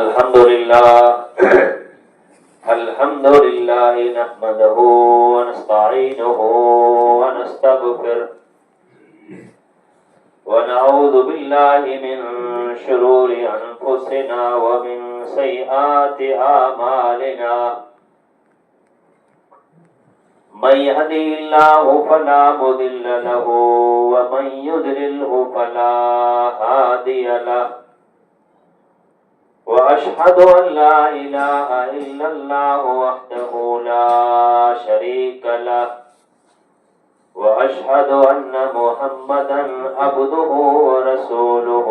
الحمد لله نحمده ونستعينه ونستغفره ونعوذ بالله من شرور أنفسنا ومن سيئات أعمالنا من يهده الله فلا مضل له ومن يضلله فلا هادي له وأشهد أن لا إله إلا الله وحده لا شريك له وأشهد أن محمدا عبده ورسوله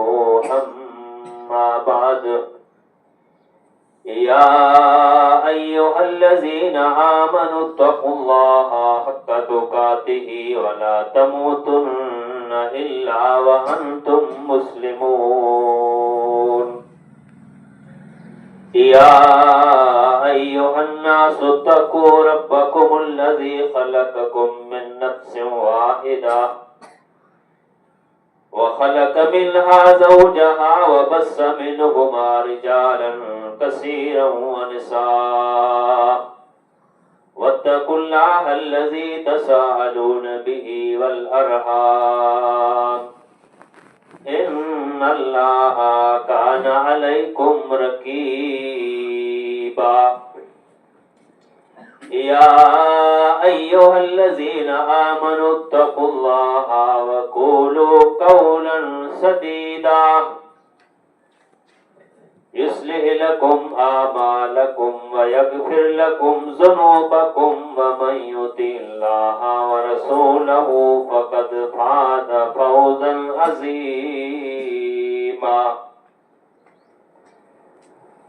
أما بعد يا أيها الذين آمنوا اتقوا الله حق تقاته ولا تموتن إلا وأنتم مسلمون يا أيها الناس اتقوا ربكم الذي خلقكم من نفس واحدة وخلق منها زوجها وبث منهما رجالا كثيرا ونساء واتقوا الله الذي تساءلون به والأرحام إن الله كان عليكم رقيبا يا أيها الذين آمنوا اتقوا الله وقولوا قولا سديدا يصلح لكم أعمالكم ويغفر لكم ذنوبكم ومن يطع الله ورسوله فقد فاز فوزا عظيما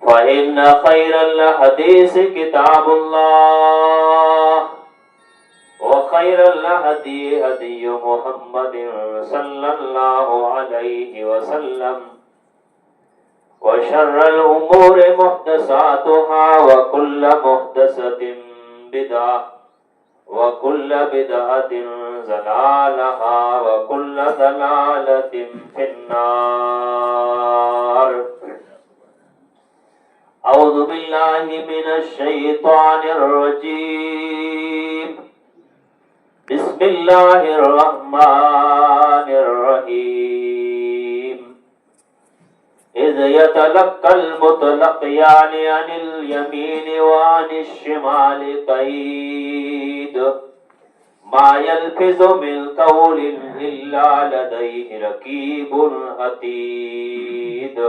فإن خير الحديث كتاب الله وخير الهدي هدي محمد صلى الله عليه وسلم وشر الأمور محدثاتها وكل محدثة بدعة وكل بدعة ضلالة وكل ضلالة في النار أعوذ بالله من الشيطان الرجيم بسم الله الرحمن الرحيم إذ يتلقى المتلقيان عن اليمين وعن الشمال قعيد ما يلفظ من قول إلا لديه رقيب عتيد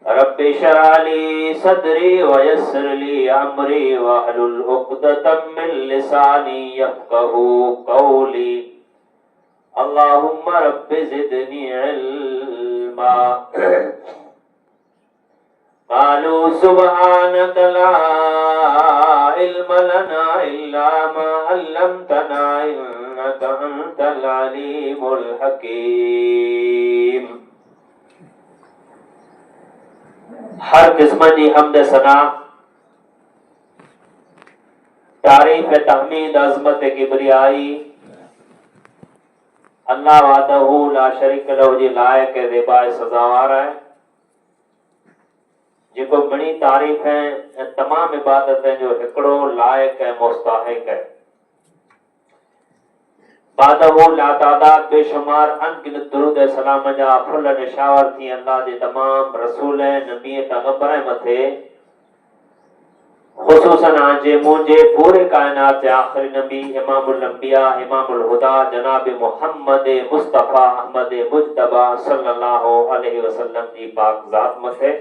رب اشرح لي صدري ويسر لي أمري واحلل عقدة من لساني يفقهوا قولي اللهم رب زدني علما قالوا سبحانك لا علم لنا إلا ما علمتنا إنك أنت العليم الحكيم ہر قسم کی حمد ثنا تعریف تحمید عظمت کبریائی اللہ وحدہ لا شریک لہ جی لائق ذبا سزاوار ہے جکو بڑی تعریف ہیں تمام عبادتیں جو ہکڑو لائق ہے مستحق ہے بعدہ لا تعداد بے شمار انگنت درود سلام جا پھل نشاور تھی اللہ دے تمام رسول نبی پیغمبر متھے خصوصاً آنجے مونجے پورے کائنات سے آخری نبی امام الانبیاء امام الہدا جناب محمد مصطفیٰ احمد مجتبہ صلی اللہ علیہ وسلم کی پاک ذات متھے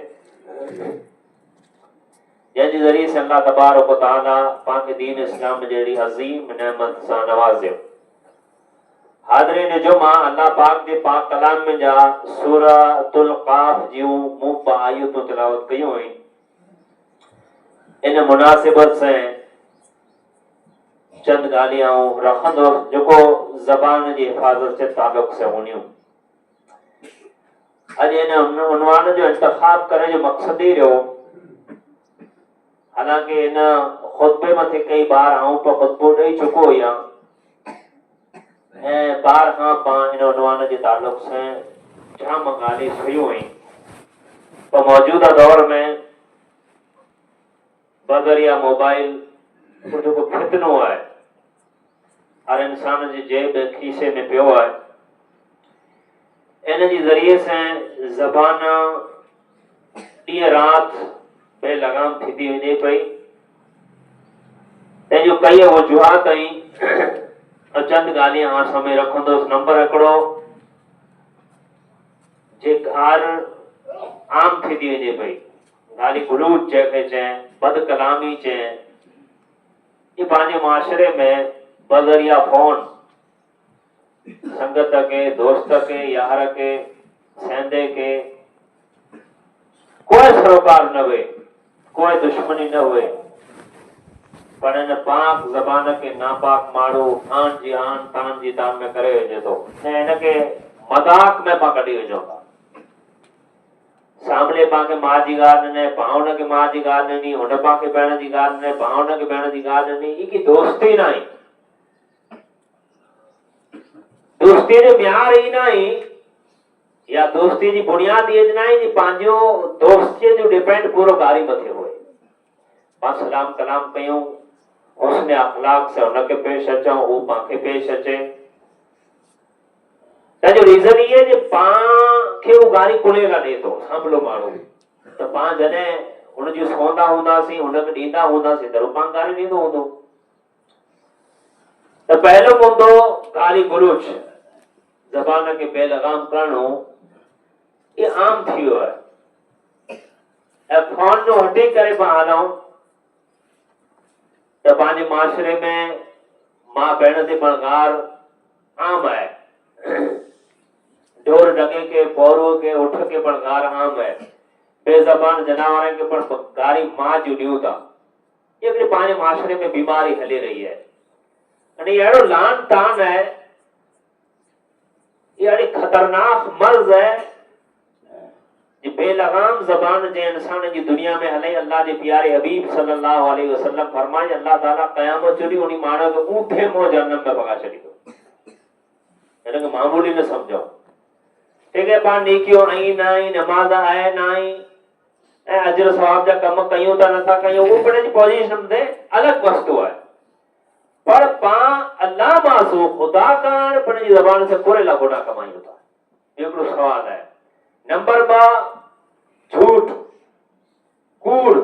جن جی ذریعے سے اللہ تبارک و تعالی پاک دین اسلام جیڑی عظیم نعمت سا نوازے حاضرین جمعہ اللہ پاک دے پاک کلام میں جا سورۃ القاف جیوں مبا آیتوں تلاوت کیوں ہیں ان مناسبت سے چند گالیاں رکھند جو کو زبان جی حفاظت سے تعلق سے ہونیوں اج ان عنوان جو انتخاب کرے جو مقصد ہی رہو حالانکہ ان خطبے میں تھے کئی بار آؤں تو خطبوں ڈئی چکو یا بار ہاں پان ان عنوان جی تعلق سے جہاں مقالی سوئی ہوئی تو موجودہ دور میں بذریعہ موبائل کو जेको फितनो आहे हर इंसान जी जेब खीसे में पियो आहे, इन जी ज़रिए से ज़बान ॾींहं राति बेलगाम थींदी वञे पई। तंहिंजो कई वजूहात ऐं चंद ॻाल्हियूं हाणे समय रखंदुसि। नंबर हिकिड़ो, जे घर आम थींदी वञे पई, गाली गलूच जंहिंखे चइनि, बद कलामी चइनि, ये पंहिंजे माशरे में बज़रिया फोन संगत के, दोस्त के, यार के, सेंदे के कोई सरोकार न हुए, कोई दुश्मनी न हुए, पर इन पाक ज़बान के नापाक माण्हू आन जी आन तान जी तान में करे वञे थो ऐं हिनखे मज़ाक में पां कढी वञूं था। सामने पाके मां जी ॻाल्हि ॾिने, पां हुनखे मां जी ॻाल्हि ॾिनी, हुन पाके भेण जी ॻाल्हि ॾिने, पां हुनखे भेण जी ॻाल्हि ॾिनी। ई की दोस्ती न आहे, दोस्ती जो म्यार ई न आहे, या दोस्ती जी बुनियाद ये न आहे पंहिंजो दोस्तीअ जो डिपेंड पूरो गारी मथे हुए। पां सलाम कलाम कयूं, हुस्न अखलाक से हुनखे पेश अचूं, हू पांखे पेश अचे। तंहिंजो रीज़न इहे जे पां खे हू गारी कुलेगा ॾे थो साम्हूं माण्हू, त पां जॾहिं हुनजी सोंदा हूंदासीं, हुनखे ॾींदा हूंदासीं त पां गारी ॾींदो हूंदो। त पहलो मुद्दो गाली गलोच, ज़बान खे बेलगाम करणो, ये आम थी वियो आहे। ऐं फोन जो हटी करे पां हलूं त पंहिंजे माशरे में मां भेण ते बणगार आम आहे, ढोर डगे के, पौरुअ के, उठ के बणगार आम है, बेज़बान जनावरनि खे पण गारी मां जूं ॾियूं था। ये हिकिड़ी पंहिंजे माशरे में बीमारी हली रही है। अने अहिड़ो लान तान है, ये अहिड़ी खतरनाक मर्ज़ है कि बेलगाम ज़बान जे इंसान जी दुनिया में हले। अल्लाह जे प्यारे हबीब सल्लल्लाहु अलैहि वसल्लम फरमाए, अल्लाह ताला क़यामत जो ॾींहुं उन माण्हू खे ऊठे मुंहुं जहन्नम में भॻाए छॾींदो। हिनखे मामूली न सम्झो। ठीक है, पाण नेकियो आई ना आई, नमाज आहे ना आई, ऐं अजर सवाब जा कम कयूं था नथा कयूं, वो पिण जी पोजीशन ते अलग वस्तु आहे। पर पां अल्लाह मासू खुदा करण पिण जी ज़बान से कुरेला गुनाह कमायूं था। हिकिड़ो सवाल आहे। नंबर 2, झूठ कूड़,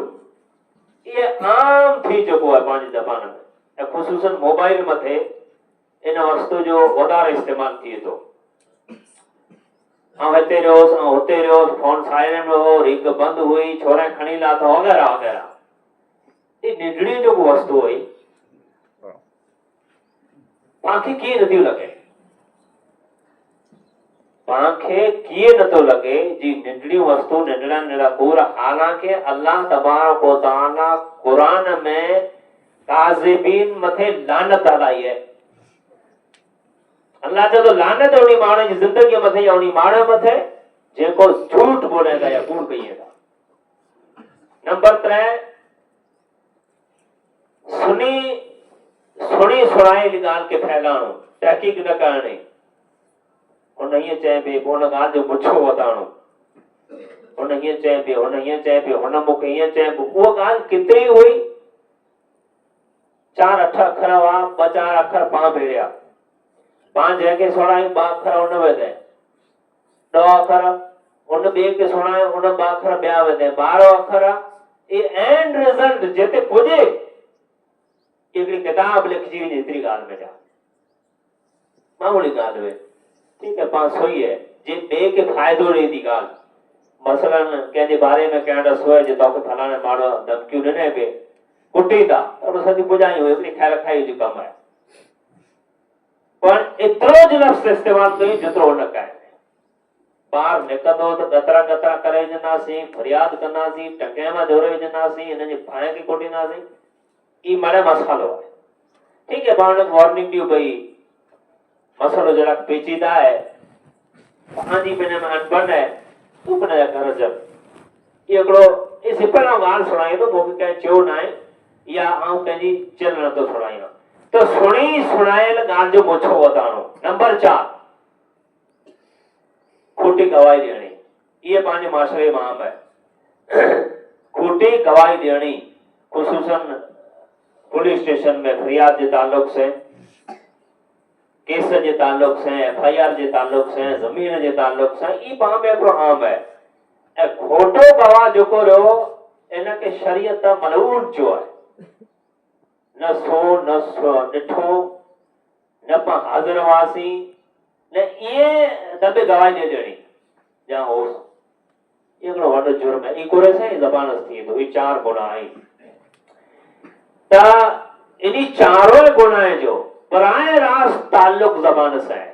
ये आम थी चुको आहे पंहिंजी ज़बान में, ऐं ख़ुसूसन मोबाइल मथे इन वस्तु जो वधारे इस्तेमाल थिए थो। हिते रहियोसि, हुते रहियोसि, फोन साइलेंट हो, रिंग बंदि हुई, छोरा खणी लाथा, वग़ैरह वग़ैरह। ये निंडड़ी जो वस्तु हुई, पांखे कीअं नथियूं लॻे, पांखे कीअं नथो लॻे जी निंडड़ियूं वस्तु, निंडड़ा निंडड़ा कूड़। हालांकि अल्लाह तबारक व तआला कुरान में काज़िबीन मथे लानत हलाई है। अल्लाह चए थो लानत उन माण्हू जी ज़िंदगी मथे या उन माण्हू मथे जेको झूठ बोलेगा या कूड़ कहिएगा। नंबर 3, सुणी सुणाइल ॻाल्हि खे फैलाइणो, तहक़ीक़ न करणी। उन हीअं चइबी, उन ॻाल्हि जो मुछो वधाइणो, उन हीअं चइबी, हुन हीअं चइबी, हुन मूंखे हीअं चइबो। उहा ॻाल्हि केतिरी हुई, 4 8 अखर हुआ, 2 4 अखर पां भेड़िया, पां जंहिंखे सुणाई 2 अखर उन वधे, 2 अखर उन ॿिए खे सुणाए, उन 2 अखर ॿिया वधे, 12 अखर। ये एंड रिजल्ट जिते पुॼे हिकिड़ी किताब लिखजी वञे, एतिरी ॻाल्हि में जा मामूली ॻाल्हि हुए। ठीक है, पां सोई है जे ॿिए खे फ़ाइदो ॾे थी ॻाल्हि, मसलन कंहिंजे बारे में कंहिं वटि सोए जे तोखे फलाणे माण्हू धमकियूं ॾिने पे कुटींदा, त उन सॼी पुॼायूं, हिकिड़ी ख़ैर खाई जो कमु आहे। पर एतिरो ज लफ़्ज़ इस्तेमाल कयूं जेतिरो हुन कयो। ॿार निकंदो त गतरा गतरा करे विझंदासीं, फरियाद कंदासीं, टंगे मां जोड़े विझंदासीं, हिन जे फाए खे कुटींदासीं। ई माना मसालो आहे। ठीक है, पाण वार्निंग ॾियूं भई मसलो जरा पेचीदा है, पंहिंजी पिण में अनबन है, तूं पिण जा घर जब इहो हिकिड़ो ई सिंपल ॻाल्हि सुणाई थो, मूंखे कंहिं चयो न आहे, या आउं कंहिंजी चिल नथो सुणायां। त सुणी सुणायल ॻाल्हि जो मुछो वधाइणो। नंबर 4, खोटी गवाही ॾियणी। इहे पंहिंजे माशरे में आम आहे। खोटी गवाही ॾियणी, ख़ुसूसन पुलिस स्टेशन में फरियाद जे ताल्लुक से, केस जे ताल्लुक से, FIR जे ताल्लुक से, ज़मीन जे ताल्लुक से, ई पाण में हिकिड़ो आम आहे। ऐं खोटो गवाह जेको रहियो इनखे शरीयत मलऊन चयो आहे। न सो न ॾिठो न पां हाज़िर हुआसीं न इहे दॿे गवाही न ॾियणी या हो हिकिड़ो वॾो जुर्म आहे। ई कुरे सां ई ज़बान थी थो, ई 4 गुनाह आहिनि। त इन्ही चारों गुनाह जो बराए रास्त ताल्लुक ज़बान सां आहे।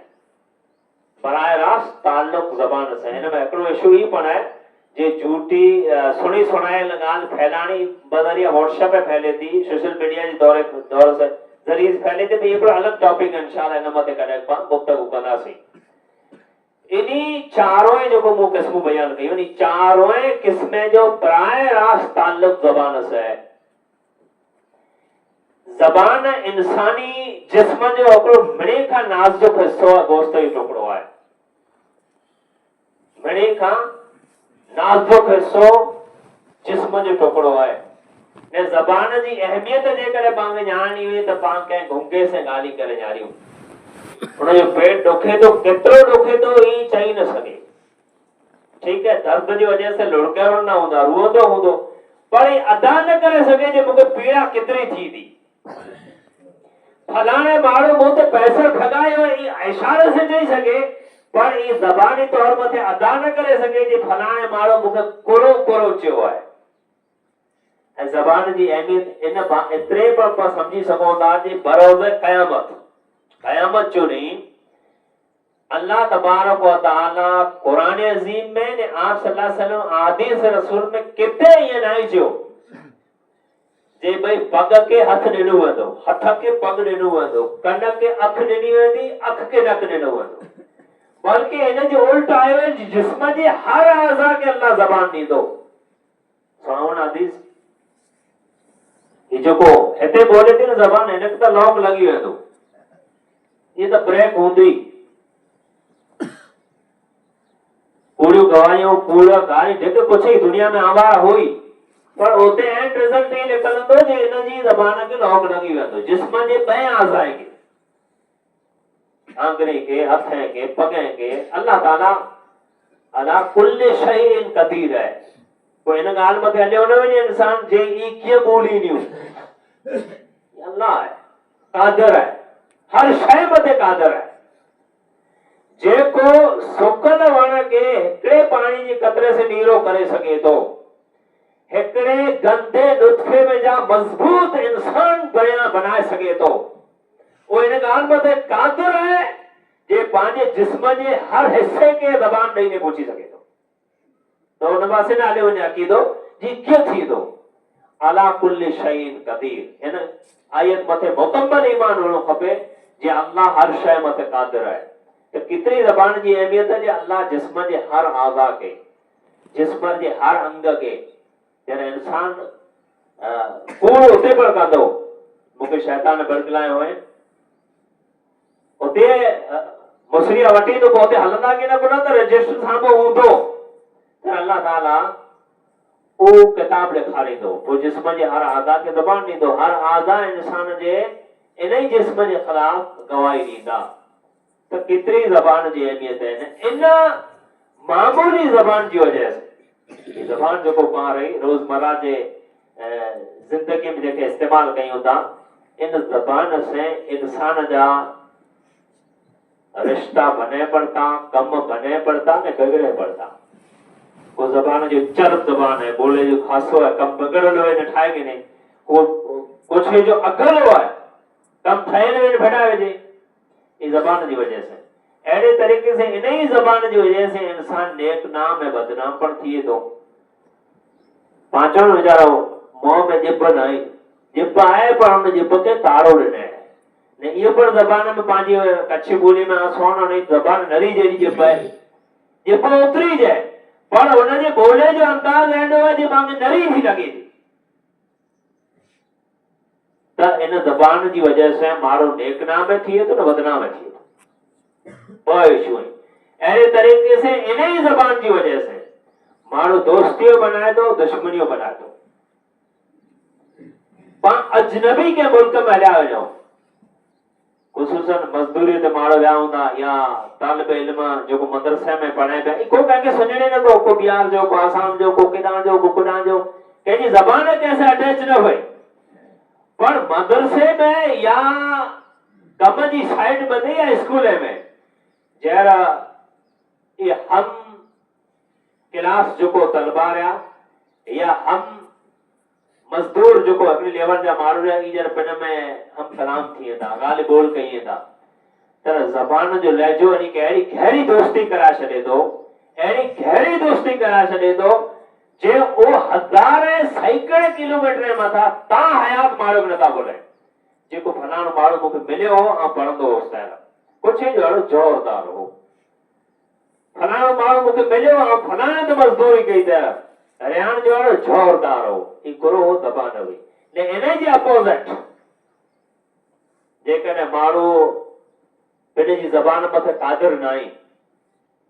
बराए रास्त ताल्लुक ज़बान सां। हिन में हिकिड़ो इशू ई पण आहे जे झूठी सुणी सुणायल ॻाल्हि फैलाणी बज़रिया व्हाट्सएप पे फैले थी, सोशल मीडिया जे दौर से ज़रिए फैले थी। हिकिड़ो अलॻि टॉपिक इंशाअल्लाह हिन मथे कॾहिं पाण गुफ़्तगू कंदासीं। इन्ही चारों जेको मूं क़िस्मूं बयान कयूं, इन्ही चारों क़िस्म जो बराए रास्त ताल्लुक ज़बान सां आहे। ज़बान इंसानी जिस्म जो हिकिड़ो मिड़ी खां नाज़ुक हिस्सो आहे, गोश्त जो टुकड़ो आहे। मिड़ी खां नाज़ुक हिस्सो जिस्म जो टुकड़ो आहे। ऐं ज़बान जी अहमियत जेकॾहिं पाण खे ॼाणणी हुई त पाण कंहिं घुंघे से ॻाल्हि करे ॼाणियूं। उनजो पेट ॾुखे थो, केतिरो ॾुखे थो ई चई न सघे। ठीक है, दर्द जी वजह से लुढ़कियल न हूंदा, रोअंदो हूंदो, पर ही अदा न करे सघे जे मूंखे पीड़ा केतिरी थी थी। फलाणे माण्हू मूं ते पैसा ठगायो ई इशारे से चई सघे, पर ही ज़बानी तौर मथे अदा न करे सघे जे फलाणे माण्हू मूंखे कोड़ो कोड़ो चयो आहे। ऐं ज़बान जी अहमियत इन एतिरे पर समझी सघूं था जे बरोज़ क़यामत जो ॾींहुं अल्लाह तबारक व तआला कुरान अज़ीम में ने आप सल्लल्लाहु अलैहि वसल्लम हदीस रसूल में किथे ईअं नाहे चयो जे भई पग के हथ ॾिनो वेंदो, हथ के पग ॾिनो वेंदो, कन के अख ॾिनी वेंदी, अख के नक ॾिनो वेंदो, बल्कि इन जो उल्ट आयो आहे जिस्म जे हर आज़ा के अल्लाह ज़बान ॾींदो। सुणावण हदीस ये जेको हिते बोले थी न ज़बान, हिनखे त लॉक लॻी वेंदो, ये त ब्रेक हूंदी। पूरी गवाहियूं पूरा गाड़ी जेके कुछ ही दुनिया में आवार हुई, पर उते एंड रिजल्ट ये निकलंदो जे इन जी ज़बान के लॉक लॻी वेंदो। जिस्म जे ॿ आज़ाए के, आंगरे के, हथ के, पग के, अल्लाह ताला अला कुल्ल शैइन क़दीर है। कोई इन ॻाल्हि मथे हलियो न वञे इंसान जे ई कीअं ॿोलींदियूं, अल्लाह है, कादिर है, हर शइ मथे कादिर है। जेको सुकल वण के हिकिड़े पाणी जे कतरे से नीरो करे सघे थो, हिकिड़े गंदे नुत्फे में जा मज़बूत इंसान बनाए सघे थो, वो इन ॻाल्हि मथे कादिर आहे जे पंहिंजे जिस्म जे हर हिस्से के ज़बान ॾेई ने पहुची सघे थो। तो उन पासे न हलियो वञे अक़ीदो जी कीअं थींदो, अला कुल्ल शैइन क़दीर। इन आयत मथे मुकम्मल ईमान हुअणो खपे जे अल्लाह हर शइ मथे कादिर आहे। तो कितनी ज़बान की अहमियत है जे अल्लाह जिस्म के हर आज़ा के, जिस्म के हर अंग के, जॾहिं इंसान कूड़ उते पर कंदो, मूंखे शैतान बरगलाए हुए उते मुसरिया वठी तो पोइ हलंदा की न कोन त रजिस्टर साम्हूं हूंदो त अल्लाह ताला वो किताब ॾेखारींदो, पोइ जिस्म जे हर आज़ा के ज़बान ॾींदो। हर आज़ा इंसान जे इन ही जिस्म जे ख़िलाफ़ गवाही ॾींदा। तो कितनी ज़बान की अहमियत है इन मामूली ज़बान की वजह से। ज़बान जो पाण रही रोज़मर्रा जे ज़िंदगी में जेके इस्तेमाल कयूं था, इन ज़बान से इंसान जा रिश्ता बने पड़ता, कम बने पड़ता ने बिगड़े पड़ता। वो ज़बान जो चरब ज़बान है, बोले जो खासो है, कम बिगड़लो है न ठाए के नहीं, वो कुछ जो अगलो है, कम ठाए न फटाए जे इस ज़बान की वजह से। ऐसे तरीके से इन्हीं ज़बान की वजह से इंसान नेक नाम है बदनाम पर थिए तो। पांचों बेचारो मुंह में जिब नहीं, जिब आए पर हमने जिब के तारो ॾिने ने ये पर ज़बान में पांजी कच्छी बोली में सोनो नहीं, ज़बान नरी जहिड़ी जिब है, जिब उतरी जाए पर उनजे बोले जो अंदाज एॾो आहे जे पाण नरी थी लॻे थी। त इन ज़बान की वजह से माण्हू नेकनाम थिए तो न बदनाम थिए तो। ऐसे तरीके से इन ही ज़बान की वजह से माण्हू दोस्तियों बनाए थो, दुश्मनियों बनाए थो। पाण अजनबी के मुल्क में हलिया वञो, ख़ुसूसन मज़दूरी ते माण्हू विया हूंदा या तालिब इल्म जेको मदरसे में पढ़े पिया, को कंहिंखे सुञाणे नथो, को बिहार जो, को आसाम जो, को केॾां जो, को कुॾां जो, कंहिंजी ज़बान कंहिंसां अटैच न हुई। पर मदरसे में या कम जी साइड में या स्कूल में जहिड़ा ये हम क्लास जेको तलबा रहिया या हम मजदूर जेको हिकिड़ी लेवल जा माण्हू रहिया, ईजर पिन में हम कलाम थिए था, ॻाल्हि ॿोल कयूं था, त ज़बान जो लहजो यानी कि अहिड़ी गहरी दोस्ती कराए छॾे थो, अहिड़ी गहरी दोस्ती कराए छॾे थो जे उहो हज़ारे सैकड़े किलोमीटर मथां तव्हां हयात माण्हू खे नथा ॿुधाइनि, जेको फलाणो माण्हू मूंखे मिलियो हो ऐं पढ़ंदो होसि त कुझु जो अहिड़ो ज़ोरदार हो, फलाणो माण्हू मूंखे मिलियो ऐं फलाणे ते मज़दूरी कई त रियाण जो अहिड़ो ज़ोरदार हो, ही गुरु हो ज़बान हुई। ने इन जे अपोज़िट जेकॾहिं माण्हू पंहिंजी ज़बान मथे क़ादिर न आहे,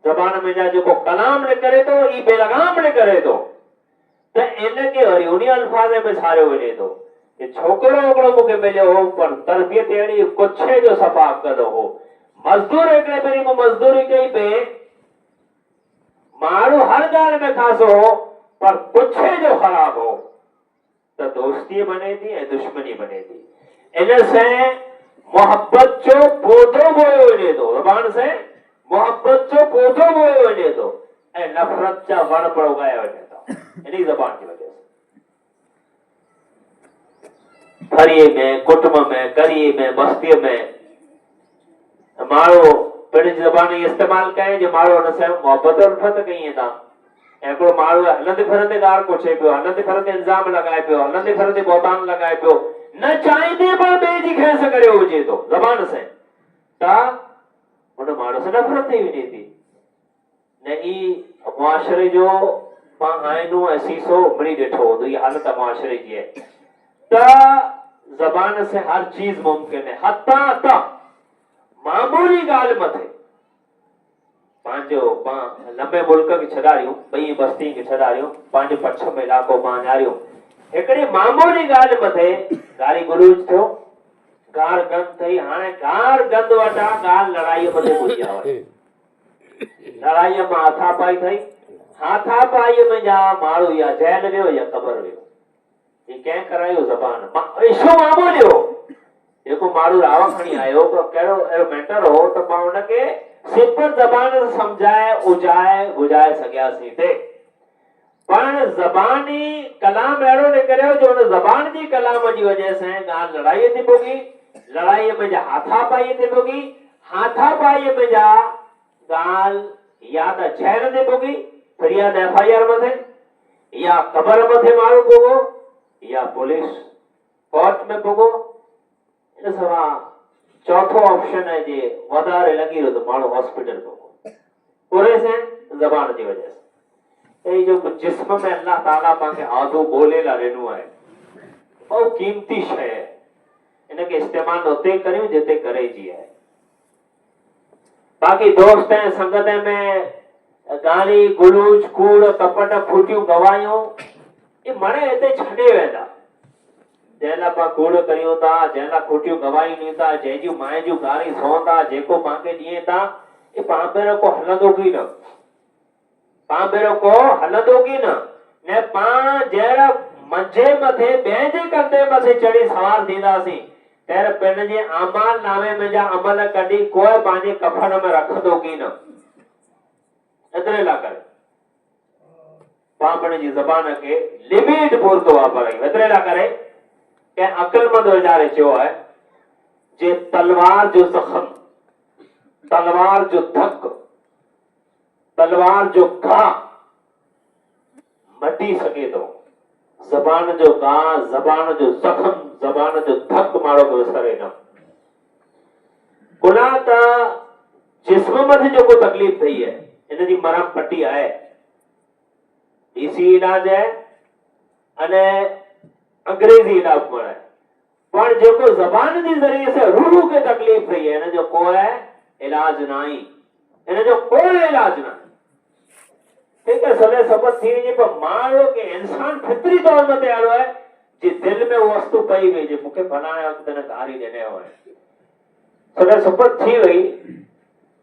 ज़बान में जा जेको कलाम निकिरे थो ई बेलगाम निकिरे थो, त इनखे वरी उन अल्फाज़ में सारियो वञे थो कि छोकिरो हिकिड़ो मूंखे मिलियो हो पर तरबियत अहिड़ी कुछे जो सफ़ा अकल हो, मज़दूर हिकिड़े पहिरीं मूं मज़दूरी कई पे, माण्हू हर ॻाल्हि में खासो हो पर कुछे जो ख़राब हो, त दोस्ती बने थी ऐं दुश्मनी बने थी। इन से मोहब्बत जो पौधो बोयो वञे थो, ज़बान से मोहब्बत जो पौधो बोयो वञे थो ऐं नफ़रत जा वण पर उगाया वञे था इन ज़बान जी वजह से। फरीअ में, कुटुंब में, गरीअ में, बस्तीअ में माण्हू पंहिंजी ज़बान इस्तेमालु कयो जे माण्हू हुन सां मोहब्बत उल्फत कई था। ऐं हिकिड़ो माण्हू हलंदे फिरंदे ॻाल्हि पुछे पियो, हलंदे फिरंदे इल्ज़ाम लॻाए पियो, हलंदे फिरंदे बौतान लॻाए पियो, न चाहींदे पर ॿिए जी खैस करे हुजे थो ज़बान से, त हुन माण्हू सां नफ़रत थी वञे थी। न ई मुआशरे जो पाण आइनो ऐं शीशो मिड़ी ॾिठो हूंदो, इहा हालत मुआशरे जी आहे, त ज़बान से हर चीज़ मुमकिन है, हता त मामूली ॻाल्हि मथे पंहिंजो लंबे मुल्क खे छॾारियूं, ॿई बस्ती खे छॾारियूं, पंहिंजो पछम इलाइक़ो माञारियूं, हिकिड़ी मामूली ॻाल्हि मथे गाली गलूज थियो, गार गंद थई, हाणे गार गंद वटा ॻाल्हि लड़ाईअ मथे पुॼी आहे, लड़ाईअ मां हाथापाई थई, हाथापाईअ में जा माण्हू या जेल वियो या क़बर वियो, ही कंहिं करायो ज़बान इशू मामूली हो, जेको माण्हू राव खणी आयो कहिड़ो अहिड़ो मैटर हो त मां हुनखे सिंपल ज़बान सां सम्झाए उजाए बुझाए सघियासीं थे, पर ज़बानी कलाम अहिड़ो निकिरियो जो हुन ज़बान जी कलाम जी वजह सां ॻाल्हि लड़ाईअ ते पुॻी, लड़ाईअ में जा हाथापाईअ ते पुॻी, हाथापाईअ में जा ॻाल्हि या त जेल ते पुॻी, फरियाद FIR मथे, या क़बर मथे माण्हू पुॻो, या पुलिस कोर्ट में पुॻो, इन सवा चौथो ऑप्शन है जे वधारे लगी रहो तो माण्हू हॉस्पिटल पुॻो, पूरे से ज़बान जी वजह से। जो जिस्म में अल्लाह ताला पाके आदो बोले ला ॾिनो आहे, बहुत कीमती शइ आहे, इनके इस्तेमाल उते करियूं जिते करे जी आहे। बाक़ी दोस्त ऐं संगत में गाली गुलूज कूड़ कपट फूटियूं गवायूं ये मणे हिते छॾे वेंदा, जंहिं लाइ पाण कूड़ करियूं था, जंहिं लाइ खुटियूं गवायूं था, जंहिंजूं माए जूं गारी सौं था, जेको पाण खे ॾिए था, ये पाण पहिरियों को हलंदो की न, पाण पहिरियों को हलंदो की न पाण जहिड़ा मंझे मथे ॿिए जे कंधे मथे चढ़ी सवार थींदासीं तर पंहिंजे अमाल नामे में जा अमल कढी कोई पंहिंजे कफन में रखंदो की न, एतिरे लाइ करे पाण पंहिंजी ज़बान खे लिमिट पूरतो वापरायूं, एतिरे लाइ करे के अकलमंद वीचारे चयो आहे जे तलवार जो ज़ख़्म, तलवार जो धक, तलवार जो घा मटी सके तो, ज़बान जो घा, ज़बान जो ज़ख़्म, ज़बान जो धक माण्हू खे विसरे न। गुनाह त जिस्म मथे जेको तकलीफ़ थई है इन जी मरहम पट्टी आहे, देसी इलाज है अने अंग्रेजी इलाज पण है, पर जेको ज़बान जी ज़रिए से रूह के तकलीफ थई है इन जो कोई इलाज नहीं, इन जो कोई इलाज नहीं। ٹھیک ہے سلے سبت تھی ویجے پر مانو کہ انسان فطری طور متے آڑو ہے جی دل میں وہ وستو پئی وئی جی مکھے بنایا وقت نے گاری دینے ہوئے سلے سبت تھی وئی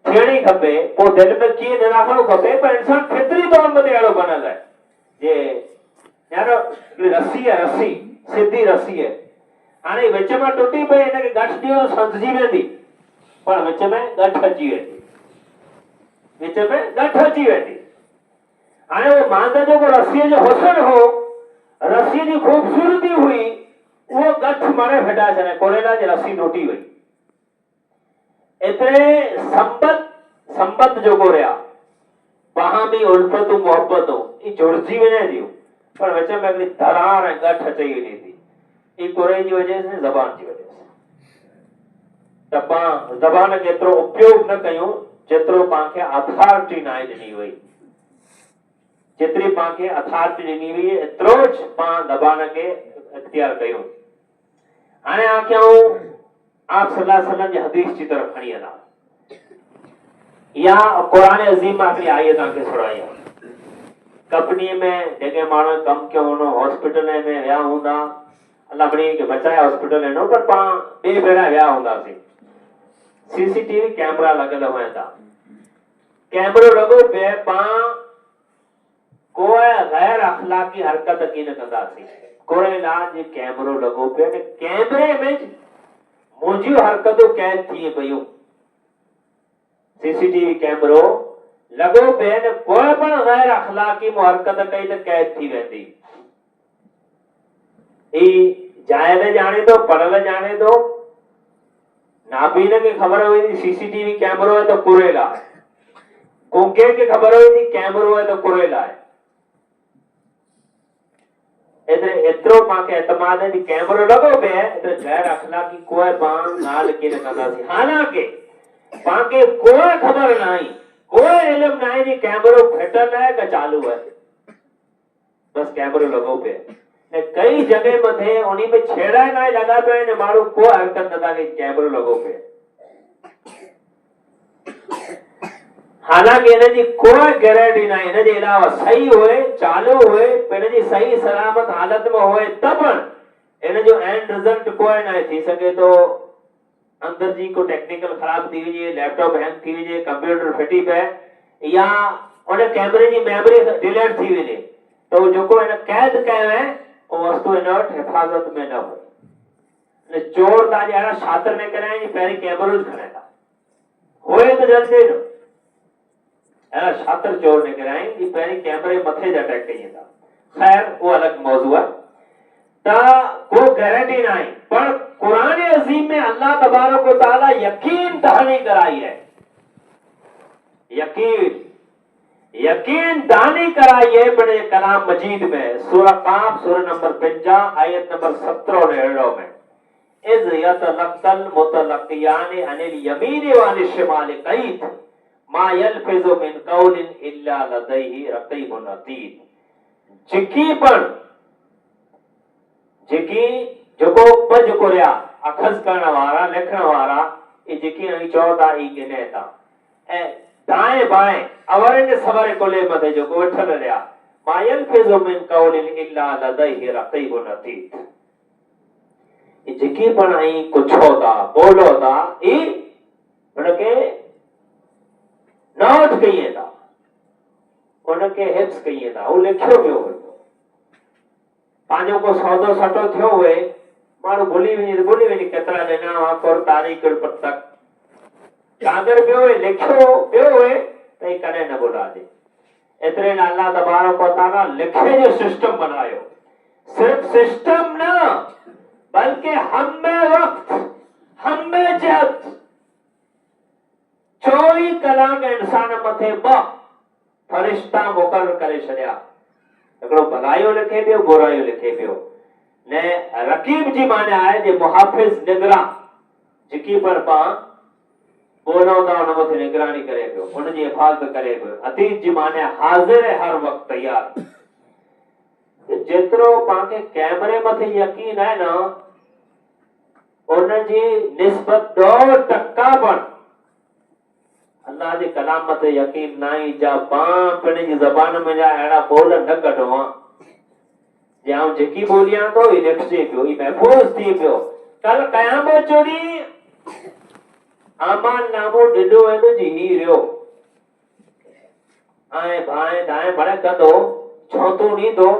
تھیڑی کھپے وہ دل میں کیے نہ رکھنو کھپے پر انسان فطری طور متے آڑو بنل ہے جی یارو رسی ہے رسی سیدھی رسی ہے آنے وچ میں ٹوٹی پئی انہیں کہ گٹھ دیو سمجھی میں دی پر وچ میں گٹھ اچی ویندی وچ میں گٹھ اچی ویندی آنے وہ ماندہ جو کو رسی جو حسن ہو رسی جی خوبصورتی ہوئی وہ گٹھ مارے پھٹا چنے کوریلا جی رسی ٹوٹی ہوئی اتنے سمبت جو کو رہا وہاں بھی الفت و محبت ہو یہ جڑجی میں نہیں دیو پر وچ میں اگلی دھرار ہے گٹھ چاہیے نہیں دی یہ کورے کی وجہ سے زبان کی وجہ سے زبان کے اترو اپیوگ نہ کیوں جترو پانکھے اتھارٹی نائے دنی ہوئی جتری پانکھے اتھارٹی دنی ہوئی ہے اتروچ پان زبان کے اختیار کیوں آنے آکھیا ہوں آپ صلی اللہ علیہ وسلم کی حدیث کی طرف کھڑی ہے یا قرآن عظیم آخری آیت آنکھے سڑائی ہے کمپنی میں جگہ مانو کم کیوں ہونو ہاسپٹل میں ویا ہوندا اللہ بڑی کہ بچائے ہاسپٹل ہے پر پاں بے بیڑا ویا ہوندا سی سی ٹی وی کیمرہ لگل ہوئے تھا کیمرو لگو پہ پاں کوئی غیر اخلاقی حرکت کی نہ کندا سی کوئی علاج کیمرو لگو پہ کیمرے میں مجھے حرکتوں قید تھی پیوں سی سی ٹی وی کیمرو لگو پہ کوئی پر غیر اخلاقی حرکت کئی تو قید تھی ویندی جائے جانے دو پڑھل جانے دو نابینے کی خبر ہوئی تھی سی سی ٹی وی کیمرو ہے تو کوریلا ہے گونگے کی خبر ہوئی تھی کیمرو ہے تو کوریلا ہے اترو پاں کے اعتماد ہے کہ کیمرو لگو پہ اتر غیر اخلاقی کوئی پاں نال کے نکلتا سی حالانکہ پاں کے کوئی خبر نہیں کوئی علم نہیں جی کیمرو پھٹل ہے کہ چالو ہے بس کیمرو لگو پہ کئی جگہ مدھے انہی پہ چھیڑا نہ لگا پہ انہیں مارو کوئی حرکت نہ تھا کہ کیمرو لگو پہ حالانکہ انہیں جی کوئی گیرنٹی نہیں انہیں جی علاوہ صحیح ہوئے چالو ہوئے پہنے جی صحیح سلامت حالت میں ہوئے تب انہیں جو اینڈ رزلٹ کوئی نہیں تھی سکے تو اندر جی کو ٹیکنیکل خراب تھی ہوئی لیپ ٹاپ ہینگ تھی ہوئی کمپیوٹر پھٹی پہ یا انہیں کیمرے جی میموری ڈیلیٹ تھی ہوئی تو جو کو انہیں قید کہے ہیں وہ وستو انہٹ حفاظت میں نہ ہوئی چور تا جی آنا شاتر میں کریں جی پہلی کیمروز کھڑے تھا ہوئے تو جلدے نو اینا شاتر چور نے کرائیں جی پہلی کیمرے متھے جا ٹیک کہیں تھا خیر وہ الگ موضوع ہے تا کوئی گارنٹی نہیں پر قرآن عظیم میں اللہ تبارک و تعالی یقین دہانی کرائی ہے یقین دہانی کرائی ہے بڑے کلام مجید میں سورہ قاف سورہ نمبر 50 آیت نمبر 17 اور 18 میں اذ یتلقى المتلقیان عن الیمین وعن الشمال قعید ما یلفظ من قول الا لدیہ رقیب عتید جکی جکو پج کریا اخذ کرنا وارا لکھنا وارا یہ جکی نہیں چوتا ہی گنے تا دائیں بائیں اورن سوارے کولے مدے جو کو وٹھل رہیا ما يلفظ من قول الا لديه رقيب عتيد یہ جکی بنائی کچھ ہوتا بولو تا ای بڑکے نوٹ کہیے تا انکے حفظ کہیے تا وہ لکھو بھی ہوئے پانچوں کو سودو سٹو تھے ہوئے مارو بولی بھی نہیں کترا دینا واکور تاریخ پر تک کاغر پہ ہوئے لکھو پہ ہوئے تو یہ کنے نہ بولا دے اتنے اللہ تبارک و تعالی لکھے جو سسٹم بنائے ہو صرف سسٹم نہ بلکہ ہمیں وقت ہمیں جہت 24 کلاک انسان متھے با فرشتہ مقرر کرے چھڑیا اگڑو بھلائیو لکھے پیو برائیو لکھے پیو نے رقیب جی مانے آئے جے محافظ نگراں جکی پر پاں بولو دا انہوں متھے نگرانی کرے پیو ان جی حفاظت کرے پیو عتید جی مانے حاضر ہے ہر وقت تیار جترو پاں کے کیمرے متھے یقین ہے نا ان جی نسبت 2% بن اللہ دے کلام تے یقین نائی جا پان پنے جی زبان میں جا ایڑا بول نہ کٹواں جاؤں جکی بولیاں تو الیکٹری پیو ہی محفوظ تھی پیو کل قیامت چوری آمان نامو ڈڈو ہے تو جی ہی رہو آئیں بھائیں دائیں بڑے کدو چھوتو نہیں دو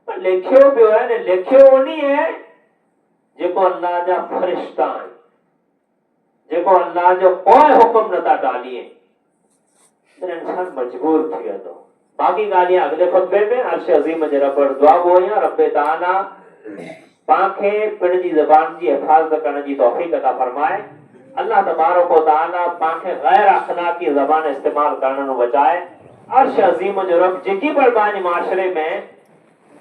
پر لکھیو پیو ہے نے لکھیو نہیں ہے جکو اللہ جا فرشتہ ہیں جکو اللہ جو کوئی حکم نتا ڈالیے پھر انسان مجبور تھی تو باقی گالیاں اگلے خطبے میں عرش عظیم جرا پر دعا ہویا رب تعالی پاکھے پڑھ جی زبان جی حفاظت کرنے جی توفیق عطا فرمائے اللہ تبارک و تعالی پاکھے غیر اخلاقی زبان استعمال کرنے نو بچائے عرش عظیم جو رب جکی پر بانی معاشرے میں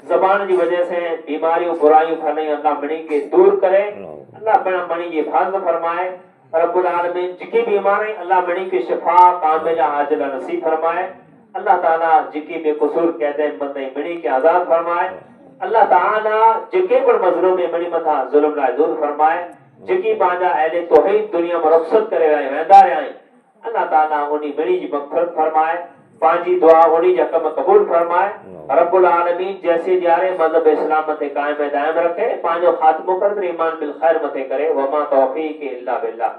زبان کی وجہ سے بیماریوں برائیوں پھیلیں اللہ منی کے دور کرے اللہ اپنا منی کی حفاظت فرمائے رب العالمین جکی بیماری اللہ منی کی شفا کاملہ عاجلہ نصیب فرمائے اللہ تعالیٰ جکی بے قصور کہتے ہیں بندے منی کے آزاد فرمائے اللہ تعالیٰ جکی پر مظلوم منی متھا ظلم لائے دور فرمائے جکی پانجا اہل توحید دنیا میں رخصت کرے رہے ویندہ رہے اللہ تعالیٰ انہی منی جی مغفرت فرمائے پانچی دعا انہی جا کم قبول فرمائے رب العالمین جیسے دیارے مذہب اسلام متے قائم دائم رکھے پانچو خاتموں پر ایمان بالخیر متے کرے وما توفیق الا باللہ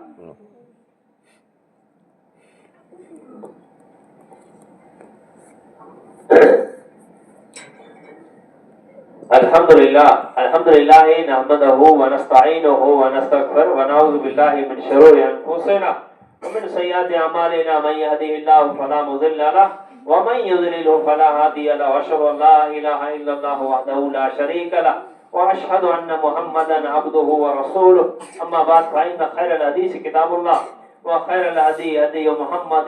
الحمدللہ نحمدہ ونستعینہ ونستغفر ونعوذ باللہ من شرور انفسنا ومن سیئات اعمالنا من يهده الله فلا مضل له ومن يضلل فلا هادي له واشهد ان لا اله الا الله وحده لا شريك له واشهد ان محمدا عبده ورسوله اما بعد فان خير الحديث كتاب الله وخير الهدي هدي محمد